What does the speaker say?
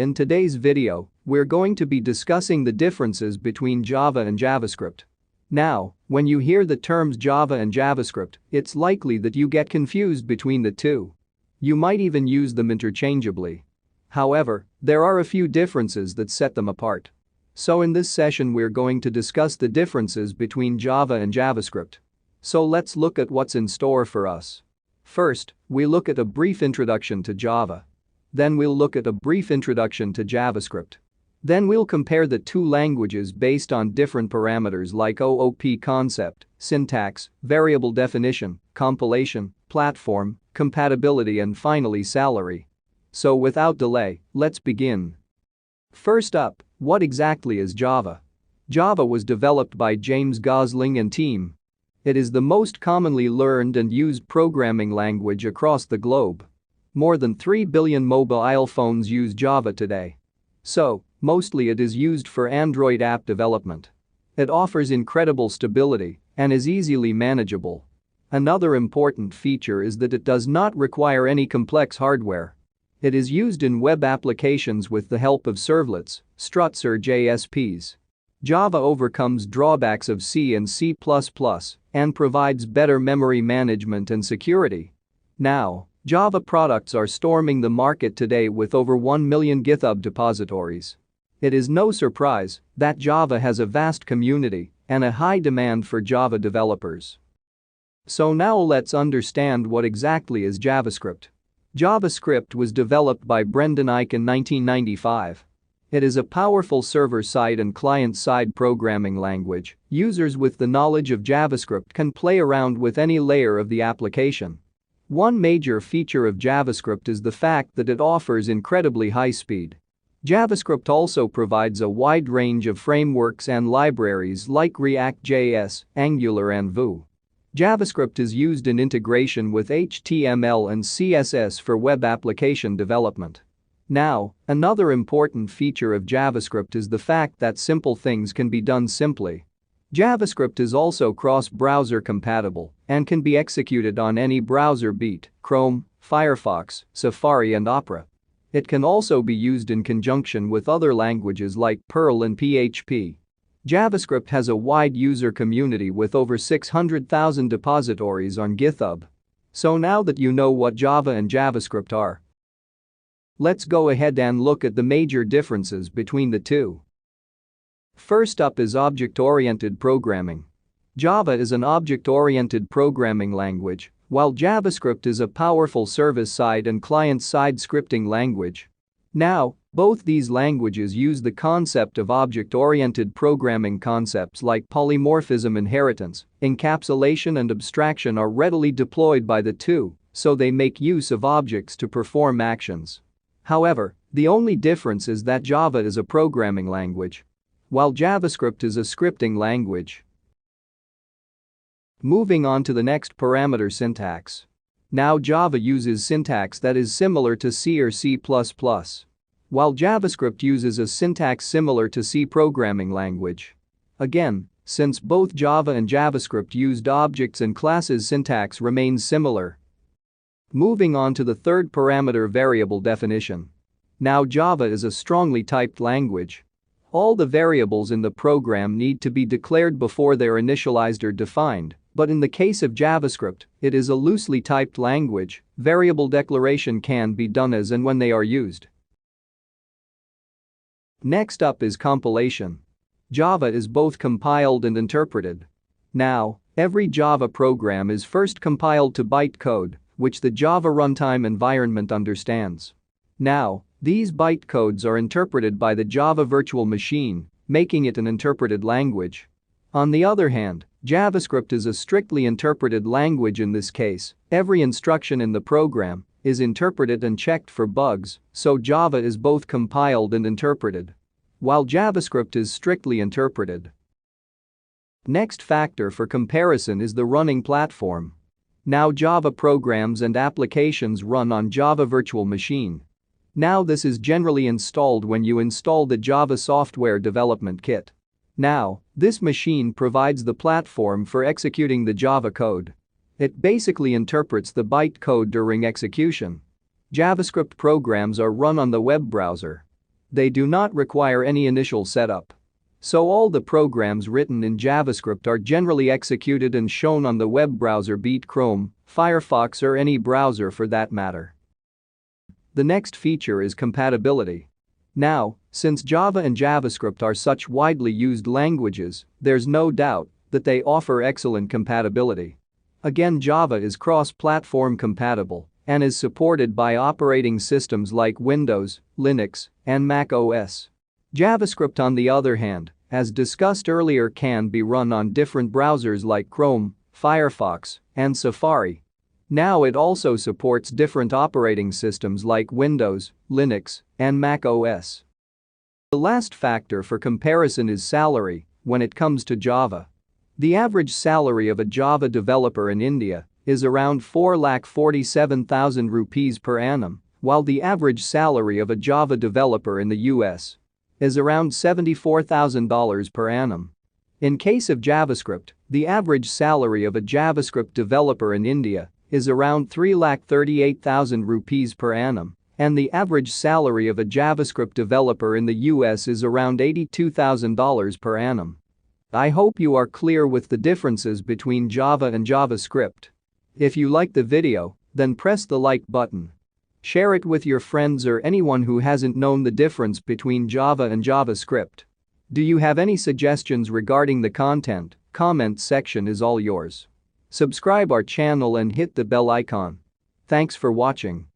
In today's video, we're going to be discussing the differences between Java and JavaScript. Now, when you hear the terms Java and JavaScript, it's likely that you get confused between the two. You might even use them interchangeably. However, there are a few differences that set them apart. So in this session we're going to discuss the differences between Java and JavaScript. So let's look at what's in store for us. First, we look at a brief introduction to Java. Then we'll look at a brief introduction to JavaScript. Then we'll compare the two languages based on different parameters like OOP concept, syntax, variable definition, compilation, platform, compatibility and finally salary. So without delay, let's begin. First up, what exactly is Java? Java was developed by James Gosling and team. It is the most commonly learned and used programming language across the globe. More than 3 billion mobile phones use Java today. So, mostly it is used for Android app development. It offers incredible stability and is easily manageable. Another important feature is that it does not require any complex hardware. It is used in web applications with the help of servlets, struts or JSPs. Java overcomes drawbacks of C and C++ and provides better memory management and security. Now, Java products are storming the market today with over 1 million GitHub depositories. It is no surprise that Java has a vast community and a high demand for Java developers. So now let's understand what exactly is JavaScript. JavaScript was developed by Brendan Eich in 1995. It is a powerful server-side and client-side programming language. Users with the knowledge of JavaScript can play around with any layer of the application. One major feature of JavaScript is the fact that it offers incredibly high speed. JavaScript also provides a wide range of frameworks and libraries like React.js, Angular and Vue. JavaScript is used in integration with HTML and CSS for web application development. Now, another important feature of JavaScript is the fact that simple things can be done simply. JavaScript is also cross-browser compatible and can be executed on any browser be it Chrome, Firefox, Safari and Opera. It can also be used in conjunction with other languages like Perl and PHP. JavaScript has a wide user community with over 600,000 depositories on GitHub. So now that you know what Java and JavaScript are, let's go ahead and look at the major differences between the two. First up is object-oriented programming. Java is an object-oriented programming language, while JavaScript is a powerful server-side and client-side scripting language. Now, both these languages use the concept of object-oriented programming. Concepts like polymorphism, inheritance, encapsulation and abstraction are readily deployed by the two, so they make use of objects to perform actions. However, the only difference is that Java is a programming language, while JavaScript is a scripting language. Moving on to the next parameter, syntax. Now Java uses syntax that is similar to C or C++, while JavaScript uses a syntax similar to C programming language. Again, since both Java and JavaScript used objects and classes, syntax remains similar. Moving on to the third parameter, variable definition. Now Java is a strongly typed language. All the variables in the program need to be declared before they're initialized or defined, but in the case of JavaScript, it is a loosely typed language. Variable declaration can be done as and when they are used. Next up is compilation. Java is both compiled and interpreted. Now, every Java program is first compiled to bytecode, which the Java runtime environment understands. Now, these bytecodes are interpreted by the Java virtual machine, making it an interpreted language. On the other hand, JavaScript is a strictly interpreted language. In this case, every instruction in the program is interpreted and checked for bugs, so Java is both compiled and interpreted, while JavaScript is strictly interpreted. Next factor for comparison is the running platform. Now Java programs and applications run on Java Virtual Machine. Now this is generally installed when you install the Java Software Development Kit. Now, this machine provides the platform for executing the Java code. It basically interprets the bytecode during execution. JavaScript programs are run on the web browser. They do not require any initial setup. So all the programs written in JavaScript are generally executed and shown on the web browser, be it Chrome, Firefox or any browser for that matter. The next feature is compatibility. Now, since Java and JavaScript are such widely used languages, there's no doubt that they offer excellent compatibility. Again, Java is cross-platform compatible and is supported by operating systems like Windows, Linux, and Mac OS. JavaScript, on the other hand, as discussed earlier, can be run on different browsers like Chrome, Firefox, and Safari. Now it also supports different operating systems like Windows, Linux, and Mac OS. The last factor for comparison is salary when it comes to Java. The average salary of a Java developer in India is around 4,47,000 rupees per annum, while the average salary of a Java developer in the US is around $74,000 per annum. In case of JavaScript, the average salary of a JavaScript developer in India is around 3,38,000 rupees per annum, and the average salary of a JavaScript developer in the US is around $82,000 per annum. I hope you are clear with the differences between Java and JavaScript. If you like the video, then press the like button. Share it with your friends or anyone who hasn't known the difference between Java and JavaScript. Do you have any suggestions regarding the content? Comment section is all yours. Subscribe our channel and hit the bell icon. Thanks for watching.